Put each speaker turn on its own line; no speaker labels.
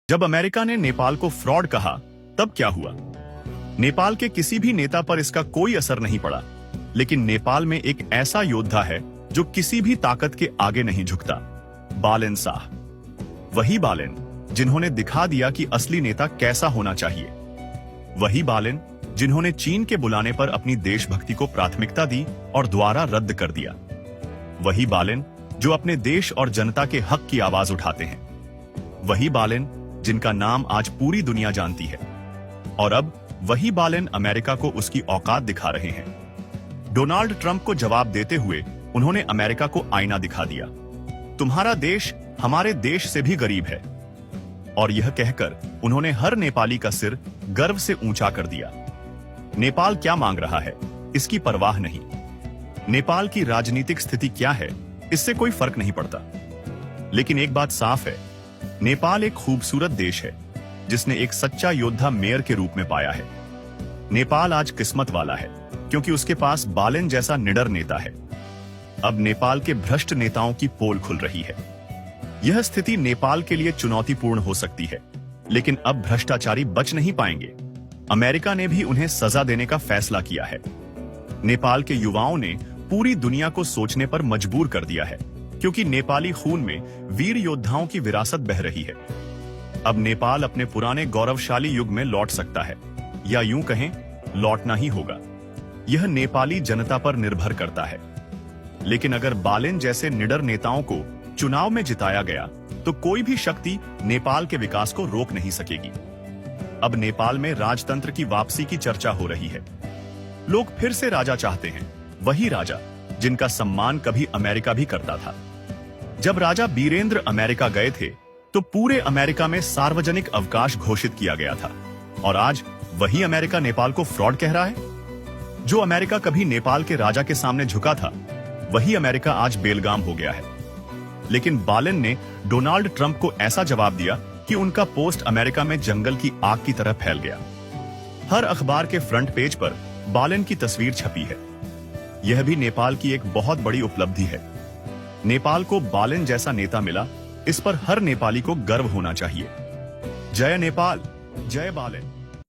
जब अमेरिका ने नेपाल को फ्रॉड कहा तब क्या हुआ? नेपाल के किसी भी नेता पर इसका कोई असर नहीं पड़ा, लेकिन नेपाल में एक ऐसा योद्धा है जो किसी भी ताकत के आगे नहीं झुकता। बालेन शाह, वही बालेन जिन्होंने दिखा दिया कि असली नेता कैसा होना चाहिए। वही बालेन जिन्होंने चीन के बुलाने पर अपनी देशभक्ति को प्राथमिकता दी और द्वारा रद्द कर दिया। वही बालेन जो अपने देश और जनता के हक की आवाज उठाते हैं। वही बालेन जिनका नाम आज पूरी दुनिया जानती है। और अब वही बालेन अमेरिका को उसकी औकात दिखा रहे हैं। डोनाल्ड ट्रंप को जवाब देते हुए उन्होंने अमेरिका को आईना दिखा दिया। तुम्हारा देश हमारे देश से भी गरीब है। और यह कहकर उन्होंने हर नेपाली का सिर गर्व से ऊंचा कर दिया। नेपाल क्या मांग रहा है इसकी परवाह नहीं। नेपाल की राजनीतिक स्थिति क्या है इससे कोई फर्क नहीं पड़ता। लेकिन एक बात साफ है, नेपाल एक खूबसूरत देश है जिसने एक सच्चा योद्धा मेयर के रूप में पाया है। नेपाल आज किस्मत वाला है क्योंकि उसके पास बालेन जैसा निडर नेता है। अब नेपाल के भ्रष्ट नेताओं की पोल खुल रही है। यह स्थिति नेपाल के लिए चुनौतीपूर्ण हो सकती है, लेकिन अब भ्रष्टाचारी बच नहीं पाएंगे। अमेरिका ने भी उन्हें सजा देने का फैसला किया है। नेपाल के युवाओं ने पूरी दुनिया को सोचने पर मजबूर कर दिया है, क्योंकि नेपाली खून में वीर योद्धाओं की विरासत बह रही है। अब नेपाल अपने पुराने गौरवशाली युग में लौट सकता है, या यूं कहें लौटना ही होगा। यह नेपाली जनता पर निर्भर करता है। लेकिन अगर बालेन जैसे निडर नेताओं को चुनाव में जिताया गया तो कोई भी शक्ति नेपाल के विकास को रोक नहीं सकेगी। अब नेपाल में राजतंत्र की वापसी की चर्चा हो रही है। लोग फिर से राजा चाहते हैं, वही राजा जिनका सम्मान कभी अमेरिका भी करता था। जब राजा बीरेंद्र अमेरिका गए थे तो पूरे अमेरिका में सार्वजनिक अवकाश घोषित किया गया था। और आज वही अमेरिका नेपाल को फ्रॉड कह रहा है। जो अमेरिका कभी नेपाल के राजा के सामने झुका था, वही अमेरिका आज बेलगाम हो गया है। लेकिन बालेन ने डोनाल्ड ट्रंप को ऐसा जवाब दिया कि उनका पोस्ट अमेरिका में जंगल की आग की तरह फैल गया। हर अखबार के फ्रंट पेज पर बालेन की तस्वीर छपी है। यह भी नेपाल की एक बहुत बड़ी उपलब्धि है। नेपाल को बालेन जैसा नेता मिला, इस पर हर नेपाली को गर्व होना चाहिए। जय नेपाल, जय बालेन।